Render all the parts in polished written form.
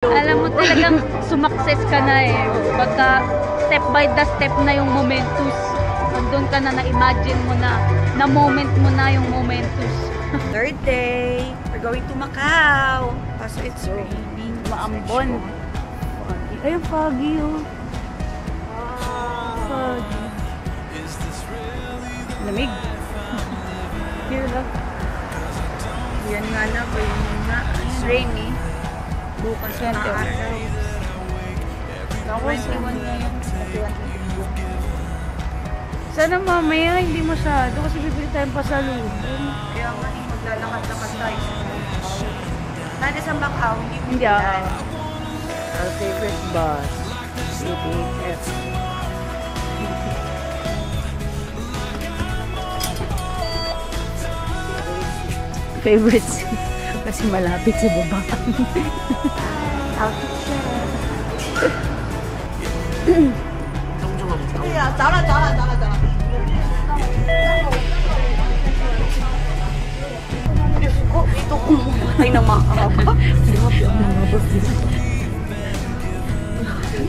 Alam mo talagang sumakses ka na eh. Pagka step by the step na yung momentus. Doon ka na na-imagine mo na moment mo na yung momentus. Third day, we're going to Macau. Kaso it's raining. Maambon. Ay, foggy oh. Foggy. Lamig. Here lang. Yan nga na, raining na. It's rainy. Bukas na araw. 21 ngayon. Sana mamaya hindi masyado kasi bibili tayong pasalubong. Kaya nga, maglalakad-lakad tayo. Nada sa Macau, Hindi Our favorite bus, CDF. Favorites kasi malapit sa baba. Ito kumumatay ng makakaba.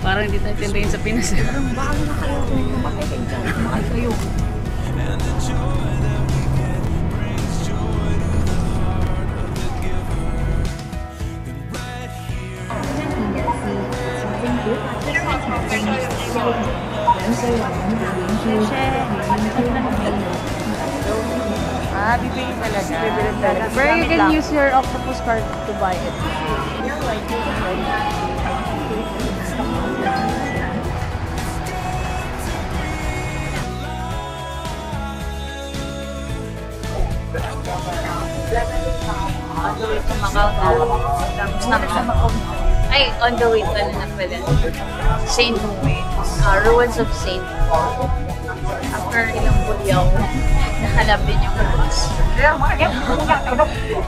Parang hindi tayo tindayin sa Pinas. Parang bago na kayo kung kumatay kayo dyan. Kumatay kayo. Bibili talaga. Bibili talaga. Where you can use your octopus card to buy it. On the way to Macau na. Ay, on the way pala na pala. Saint ruins of Saint Paul. After ilang bulyaw, nakalap din yung ruins.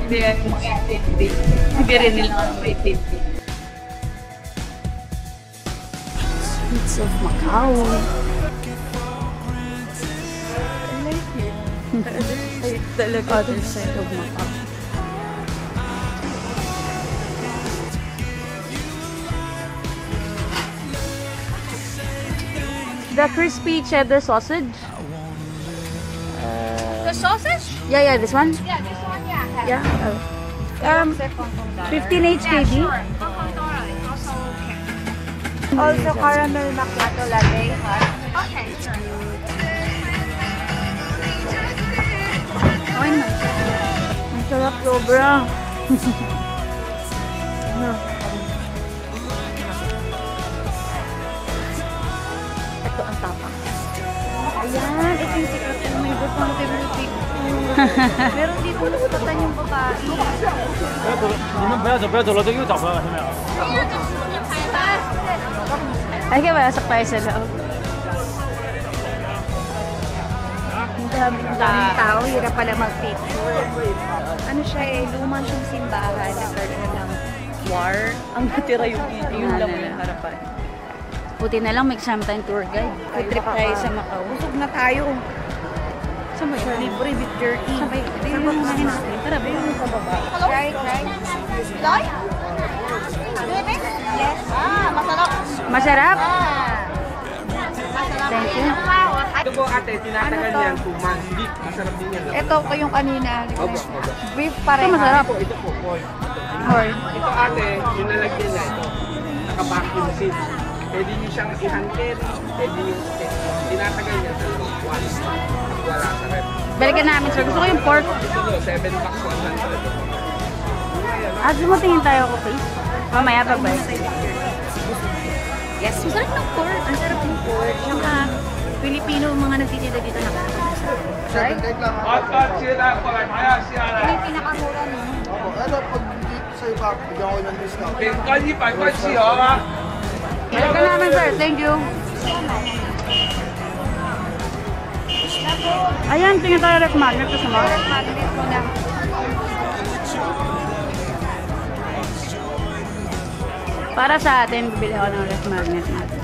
Hindi yan yung maintindi. Hindi rin nila ang maintindi. Streets of Macau. I like it. Talaga. Other side of Macau. The crispy cheddar sausage. The sausage? Yeah, this one. Yeah, this one, yeah. Yeah. 15 each kg. Also okay. Also caramel macchiato latte. Okay, sure. Okay na. Ang sarap sobra. Ito ang tapang. Ayan, ito yung secret ko. May responsibility. Meron dito nasukatan yung babae. 你们不要走，不要走了，这又找不到了，现在啊。 Ay, kaya masok tayo sa loob. Ang daming tao, hirap pala mag-picture. Ano siya eh, luma siyang simbahan. Nagkaroon ng war. Ang natira yung lang yung harapan. Buti na lang may kasama tayong tour guide. Food trip tayo sa Macau. Busog na tayo. Sa may libre with jerky. Sabay, sabot na natin. Tara, ba yung sa baba? Try. Like? Yes. Masarap. Masarap? Masarap. Thank you. Ito po ate, tinatagal niyan 2 months. Beef, masarap din yan. Ito ko yung kanina. Opo. Beef pa rin. Ito masarap. Ito po, pork. Pork. Ito ate, yung nalagyan niya ito. Naka-vacuum seal. Pwede niyo siyang i-handle. Pwede niyo tinatagal niya sa 1 month. Wala sa rep. Balikan namin sir. Gusto ko yung pork. Ito nyo, 7 bucks 100. Gusto mo tingin tayo ko please? Mamaya pagbalik. Yes, masarap ng pork. Ang sarap ng pork. Saka, Pilipino mga nagtitinda dito na Right? Hot, sila, palaya, sila. yung pinakamura no? Ano, pag dito sa iba, bigyan ko ng discount. 100塊啊！ Balikan namin sir. Thank you. Ayan, tingin tayo ref magnet sa mga. Magnet mo na. Para sa atin, bibili ako ng ref magnet natin.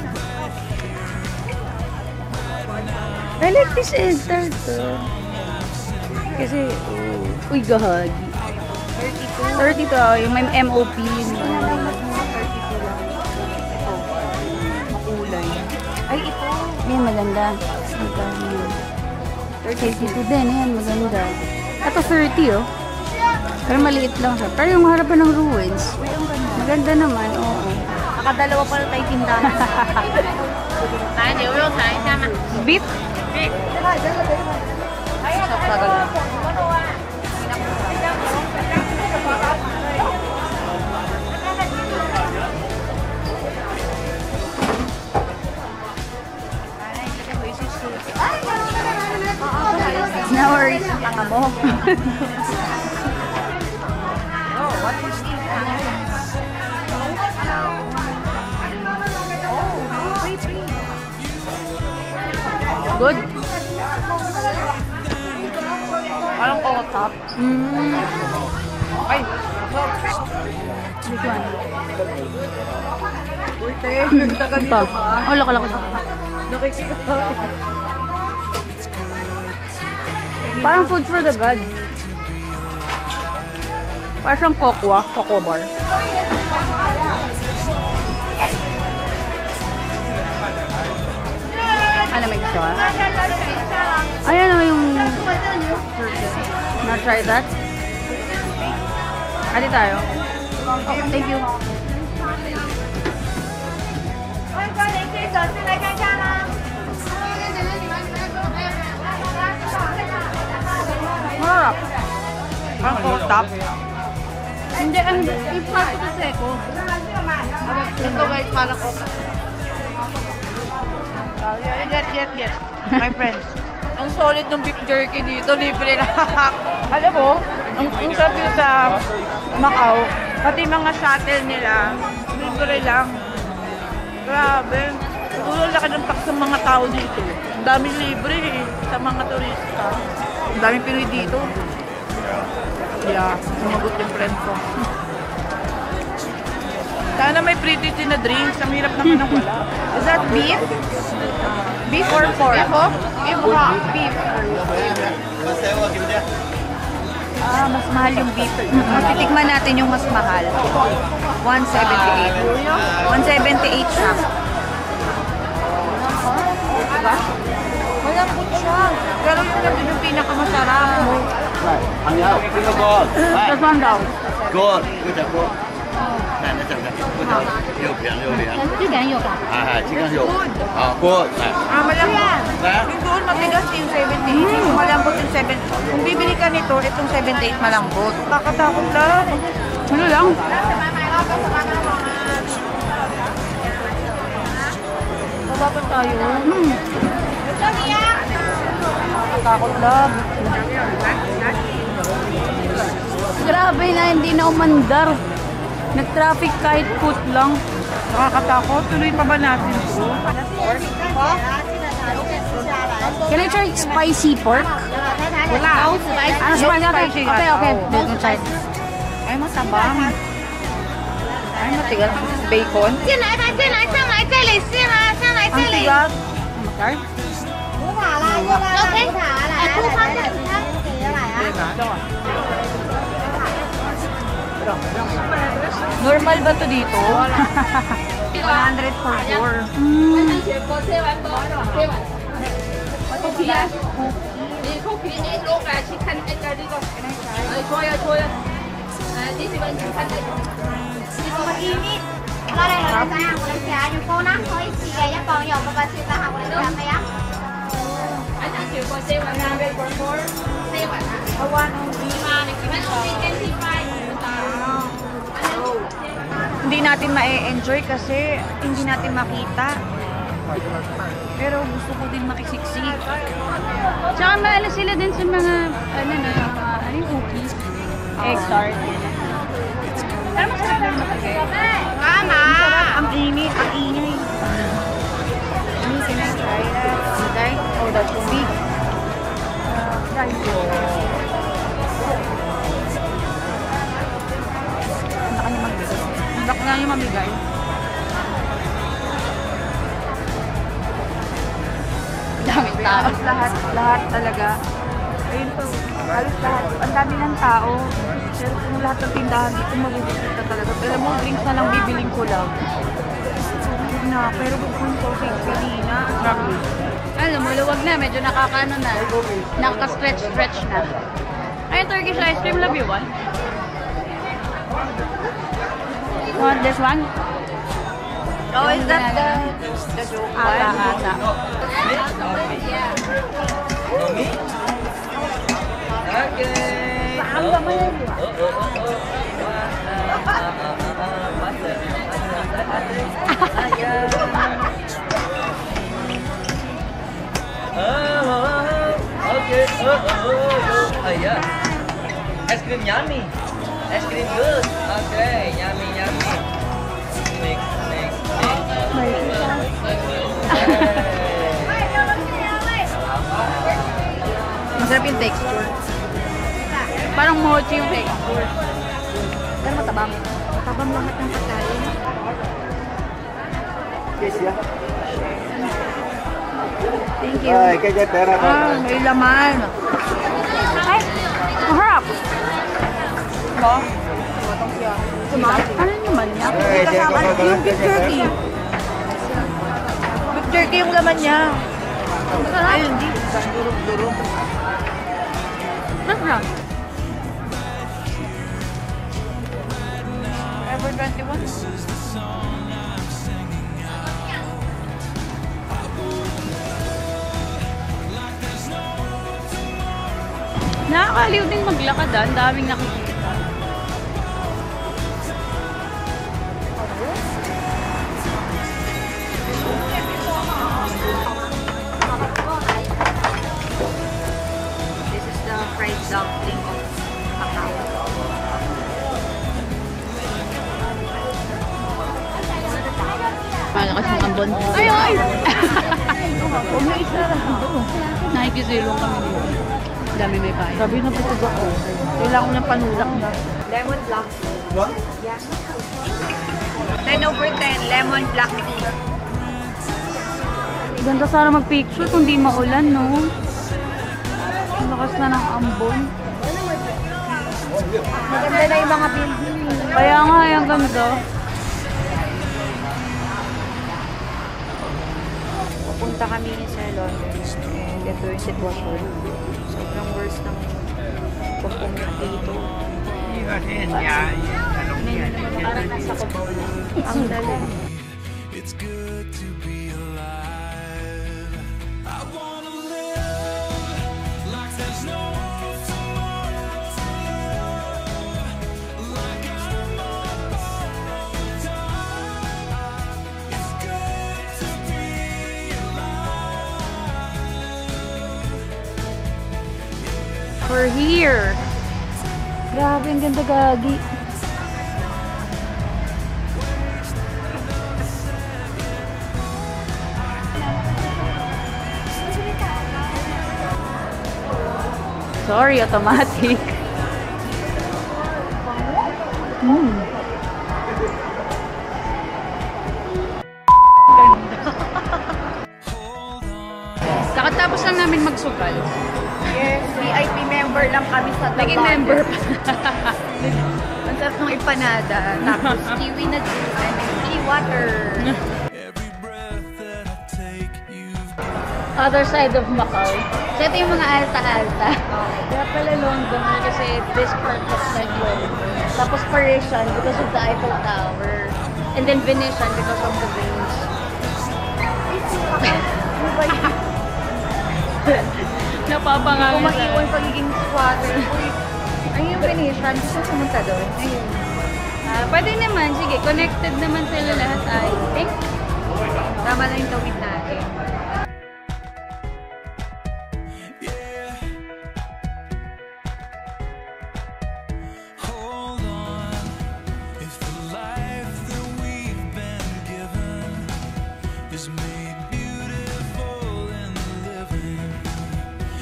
I like this enter to. Kasi, uy, gahagi. 32. 32, yung may MOP. Yun. Ayan, maganda. Maganda yun. 32 din, ayan, maganda. Ito 30, oh. Pero maliit lang siya. Pero yung harapan ng ruins, maganda naman, oo. Nakadalawa pa na tayo tindahan. 来牛肉尝一下吗？ Beef? Beef。 No worries, tanga mo. Good. Parang kokotap. Ay. This one. Ito. Oh, lako. Parang food for the god. Parang siyang cocoa bar. Ano may gusto ka? Ayan o yung... Na-try that? Adi tayo. Oh, thank you. Marap. Parang kokotap. Hindi, yung part ko kasi ko. Ito guys, parang kokotap. Get. My friends. Ang solid ng beef jerky dito, libre na. Alam mo, ang sarap yun sa Macau, pati mga shuttle nila, libre lang. Grabe. Siguro laki ng tax ng mga tao dito. Ang daming libre sa mga turista. Ang daming Pinoy dito. Yeah, sumagot yung friend ko. Sana may pretty na drinks. Ang hirap naman ng wala. Is that beef? Beef or pork? Beef. Mas mahal yung beef. Titikman natin yung mas mahal. 178. 178 siya. Diba? Malambot siya. Pero yun lang din yung pinakamasarap. This one daw. 锅，有点锅，奶奶整的，锅条又便又凉。这边有吧？鸡肝肉，锅，Malambot. 来。 Yung doon matigas yung 78. Yung malambot yung 7. Kung bibili ka nito, itong 78 malambot. Kakatakot lang. Ano lang? Bababa tayo. Kakatakot lang. Grabe na, hindi na umandar. Nag-traffic kahit foot lang. Nakakatakot. Tuloy pa ba natin ito? Can I try spicy pork? Wala. Ano spicy? Okay. Let's try. Ay, matabang. Ay, matigas. Bacon. 进来吧，进来，上来这里是吗？上来 Ang 这里。 tigas. OK，哎，不方便，他给的来啊。 Normal ba to dito? 100 for 4. Mainit. Có đây là người ta ăn một trà như cô nắng thôi, chị gầy chắc còn nhiều mà chị ta học một làm này á. Anh ăn chịu coi xe bạn ra đây for four. Xe bạn à? Awan di mana kita identify. Hindi natin ma-enjoy kasi hindi natin makita. Pero gusto ko din makisiksik. Tsaka maala sila din sa mga, ano yung cookies? Egg tart. Pero masarap lang matagay. Mama. Ang init, ang ingay. Can I try that? Okay? Oh, that's too big. Try ko. Baka niya mamigay. Daming tao. Lahat talaga. Ayun po, halos lahat. Ang dami ng tao. Pero kung lahat ng tindahan dito, magugulat ka talaga. Pero mo, drinks na lang bibiling ko lang. na, pero gusto ko yung sausage pinina. Alam mo, luwag na. Medyo nakakaano na. Nakaka-stretch na. Ayun, Turkish ice cream. Love you one. Want this one? Oh, is that the joke one? Ata. Okay. Oh yeah. Ice cream yummy. Ice cream good. Okay, yummy. Next. Masarap yung texture. Parang mochi yung texture. Pero matabang. Matabang lahat ng pagkain. Thank you. May laman. Ay, maharap. Ito? Ano naman niya? Yung beef jerky. Beef jerky yung laman niya. Ayun, di. Durog-durog. Masarap. Ever 21? Nakakaliw din maglakad ah. Ang daming nakikita. This is the fried dumpling of Macau. Malakas yung ambon. Ay! Huwag na isa lang. Nakikisilong kami dito. Dami may payo. Sabi na busog ako. Kailangan ko ng panulak na. Lemon black tea. What? Yeah. 10/10, lemon black tea. Ganda sana mag-picture kung di maulan, no? Ang lakas na ng ambon. Maganda na yung mga building. Kaya nga, yung ganda. Pupunta kami sa London and ito yung sitwasyon. Sobrang worst ng pagpunta dito. Parang nasa Cubao lang. Ang dali. It's good to be alive. I wanna live like there's no tomorrow. Like I'm on borrowed time. It's good to be alive. We're here. Grabe, ang ganda gagi. Sorry, automatic. Kakatapos lang namin magsugal. Yes, VIP member lang kami sa Naging member pa. Ang sarap ng empanada. Tapos kiwi na juice and kiwi water. Every breath that I take, you've Other side of Macau. So ito yung mga alta-alta. Kaya pala London kasi this part looks like London. Tapos Parisian because of the Eiffel Tower. And then Venetian because of the Venice. Napapangangin Kung maiwan pagiging squatter. Ayun yung Venetian. Gusto sumunta doon. Ayun. Pwede naman. Sige, connected naman sila lahat ay. Tama lang yung tawid natin. hold on. If the life that we've been given is made beautiful in the living,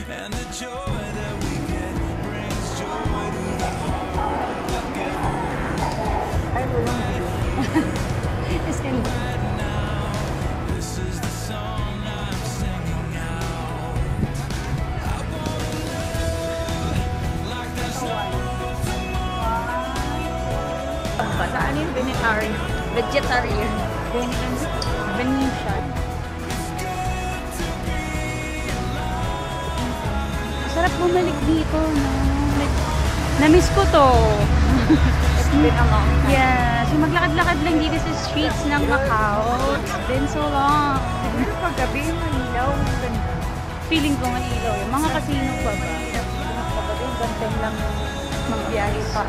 and the joy that we get brings joy to the heart. Right now, this is the song I Venetian. Masarap bumalik dito, no? Na-miss ko to. It's been a long time. Yeah, so maglakad-lakad lang dito sa streets ng Macau. It's been so long. Siguro paggabi, manilaw. Ganda. Feeling ko nga ilaw. Mga casino pa ba? Paggabi, ganda lang magbiyahe pa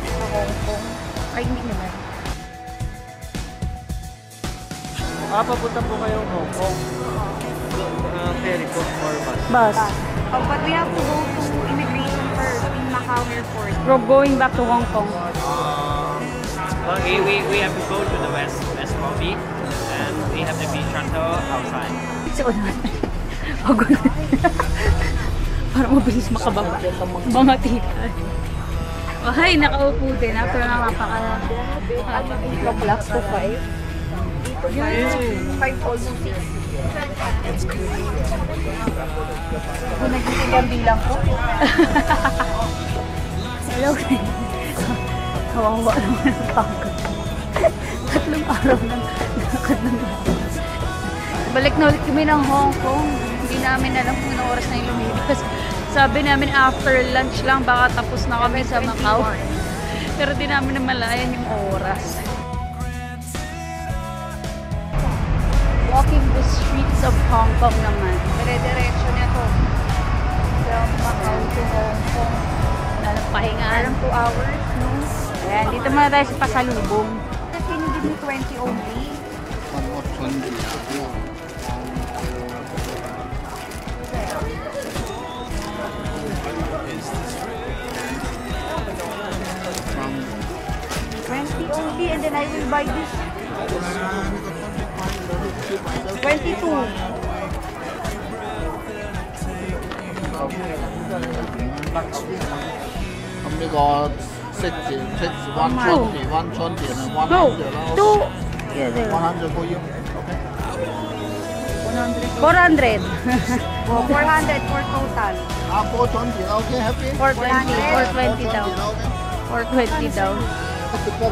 sa Hong Kong. Ay, hindi naman. Papunta po kayong Hong Kong. Ferry po or bus? Bus. Oh, but we have to go to immigration first in Macau Airport. We're going back to Hong Kong. Okay, we have to go to the west lobby and we have the beach shuttle outside. So, pagod. Para mabilis makababa. Mga tita. Oh, hi, nakaupo din. After na mapaka... 8 o'clock to 5. 5 almost 6. Ako nagiging ang bilang ko. Hello. Kawawa naman ang pagod. 3 araw nang lakad ng lakad. Balik na ulit kami ng Hong Kong. Hindi namin alam kung anong oras na yung lumipas. Sabi namin after lunch lang, baka tapos na kami sa Macau. Pero di namin namalayan yung oras. Walking the streets of Hong Kong naman. Dire-diretso na to. From Macau to Hong Kong. Pahingaan. Parang 2 hours, no? Ayan, dito muna tayo sa pasalubong. Kasi hindi mo 20 only. Only, and then I will buy this 22. We got 60, 120, 120, and 100. Two. 100 for you. 400. 400 for total. 420. Okay, happy? 420 daw. Okay. 420 daw.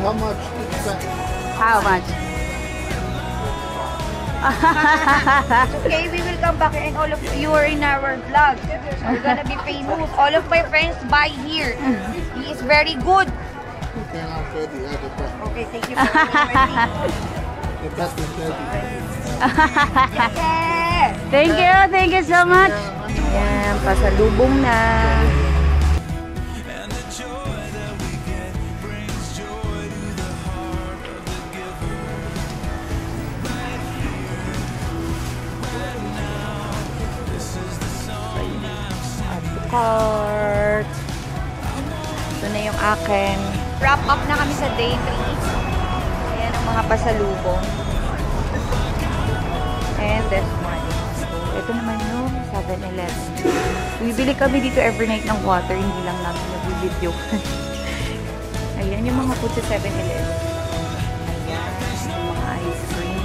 How much? How much? Okay, we will come back and all of you are in our vlog. We're gonna be famous. All of my friends buy here. He is very good. Okay, thank you for remembering. The best is ready. Yeah. Thank you so much. Yan, pasalubong na. Cart. Ito na yung akin. Wrap up na kami sa day 3. Ayan ang mga pasalubong. And this one. Ito naman yung 7-Eleven. Bibili kami dito every night ng water. Hindi lang namin nag-video. Ayan yung mga food sa 7-Eleven. Ayan yung mga ice cream.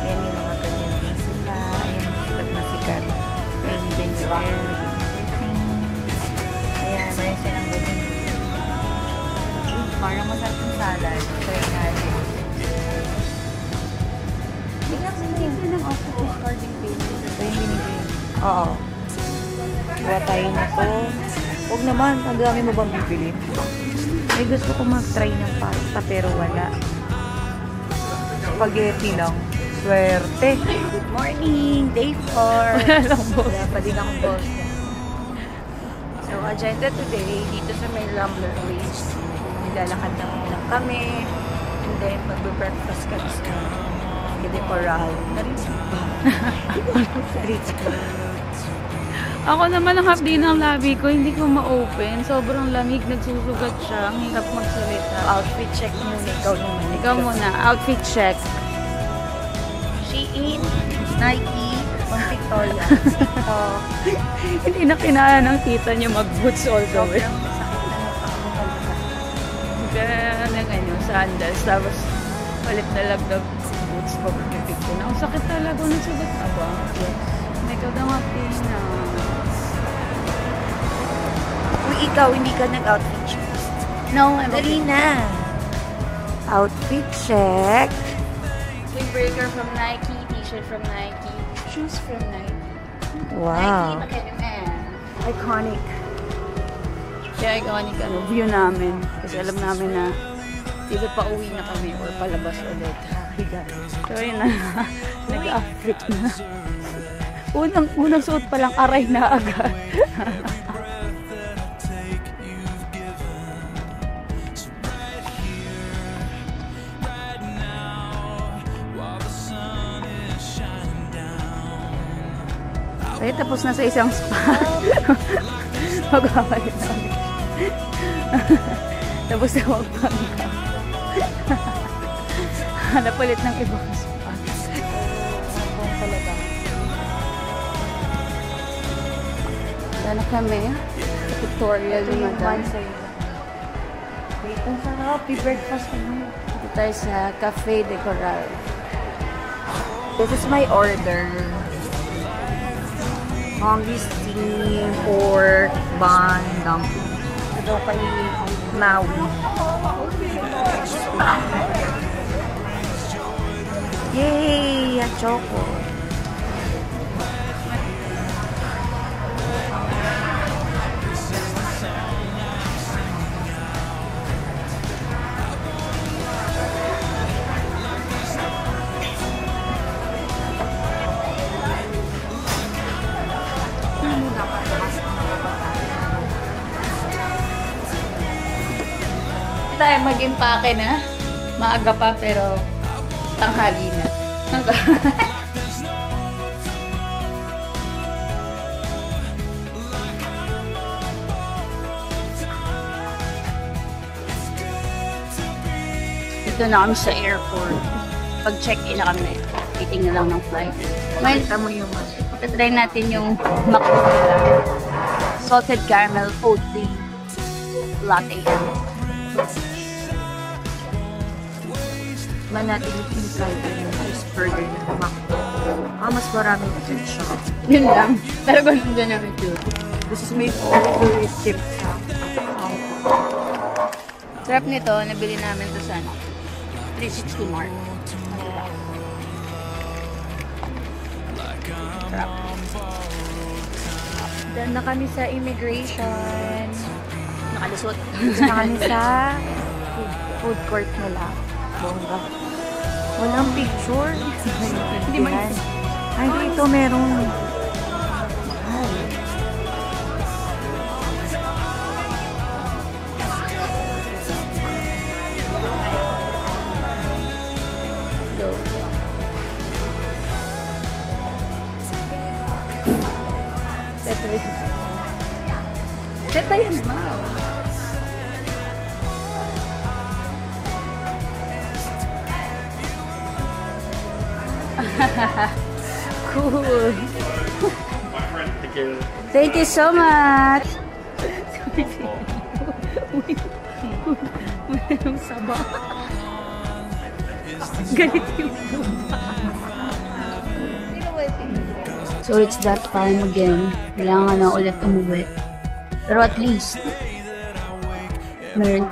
Ayan yung mga ganyan din sila. Ayan yung sikat na sikat. Ayan din sila. Ayan, meron silang ganyan. Parang masarap yung salad. Try natin. Biglang sinigyan ko ng octopus carding paste. Ito yung binigay. Oo. Kuha tayo na to. Huwag naman, ang dami mo bang bibili? May gusto ko mag-try ng pasta pero wala. Spaghetti lang. Swerte. Good morning! Day 4. Wala pa din akong boss. So, agenda today, dito sa may Rambler Place. Nilalakad lang kami. And then, magbe-breakfast kami sa Decoral. Ako naman ang half day ng labi ko, hindi ko ma-open. Sobrang lamig, nagsusugat siya. Ang hirap magsalita. Outfit check muna. Ikaw naman. Ikaw muna, outfit check. Shein, Nike, on Victoria. Hindi na kinaya ng tita niya mag-boots all the way. Kaya yung sandals. Tapos palit na lang ng boots ko. Pipig ko na. Ang sakit talaga. Nagsugat na ba? Yes. May kadangapin na. Kung ikaw, hindi ka nag-outfit check. No, I'm Dali okay. na. Outfit check. Windbreaker from Nike, t-shirt from Nike, shoes from Nike. Wow. Nike, man. Iconic. Kaya iconic ano. View namin. Kasi alam namin na either pa uwi na kami or palabas ulit. So yun na. Nag-outfit na. Unang suot pa lang aray na agad. Ay, tapos na sa isang spa. Magkakalit na ulit. Tapos na magpangga. Hanap ulit ng ibang spa. Ang talaga. Sana kami. Tutorial yung madam. Wait, ang sarap. Breakfast kami. Dito tayo sa Cafe de Coral. This is my order. Honggi steam pork bun dumpling. Ito kay Maui. Yay! A choco. Tayo mag-impake na. Maaga pa pero tanghali na. Dito na kami sa airport. Pag check-in na kami, titingnan lang ng flight. Makita mo yung try natin yung macaron. Salted caramel oat tea latte. Natin yung try yung ice burger na mas maraming siya. Yun lang. Pero ganun din namin ito. This is my favorite tip sa Sarap nito, nabili namin ito sa 360 Mart. Sarap. Dahil na kami sa immigration. Nakalusot. Na kami sa food court nila. Bongga. Walang picture. Hindi man. Ay, dito meron. Mahal. Teta yan, wow. Cool. Thank you so much. Ang saba. Galit yung So it's that time again. Kailangan na ulit umuwi. Pero at least, meron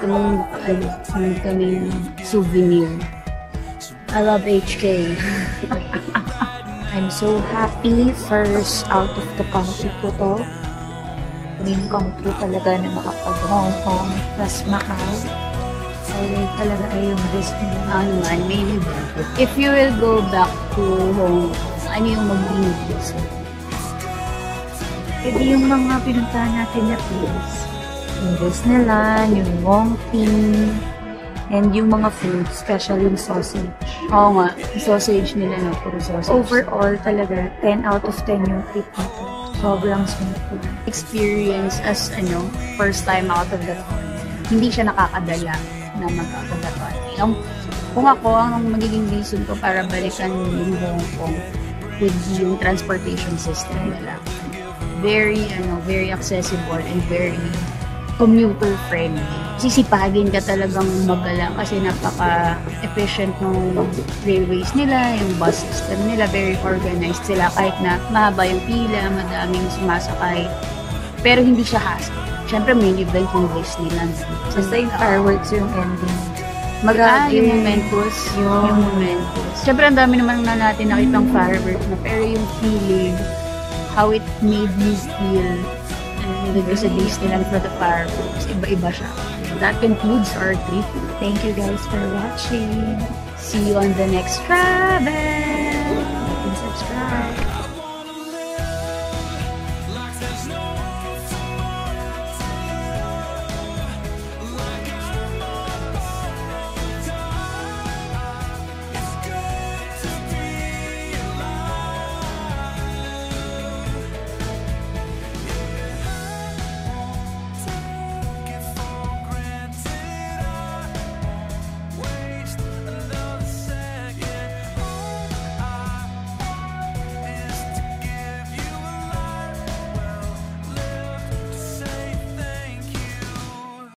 kaming souvenir. I love HK. I'm so happy. First out of the country ko to. Dream come true talaga na makapag-Hong Kong plus Macau. Alright talaga ay yung destiny. Ano man, maybe if you will go back to Hong Kong, ano yung mag-dream gusto? Pwede yung mga pinuntahan natin na place. Yung Disneyland, yung Wongping, and yung mga food, especially yung sausage. Oo nga, sausage nila no, puro sausage. Overall talaga, 10 out of 10 yung trip nito. Sobrang smooth food. Experience as first time out of the country. Hindi siya nakakadala na mag-out of the country. Kung ako, ang magiging reason ko para balikan yung Hong Kong would be yung transportation system nila. Very accessible and very commuter-friendly. Sisipagin ka talagang magala kasi napaka-efficient ng railways nila, yung bus system nila, very organized sila kahit na mahaba yung pila, madaming sumasakay. Pero hindi siya hassle. Siyempre may event yung Disneyland. Basta yung fireworks yung ending. Yung Momentous. Yung Momentous. Siyempre, ang dami naman na natin nakitang fireworks na, pero yung feeling, how it made me feel, doon sa days nila for the fireworks, iba-iba siya. That concludes our trip. Thank you guys for watching. See you on the next travel. Like and subscribe.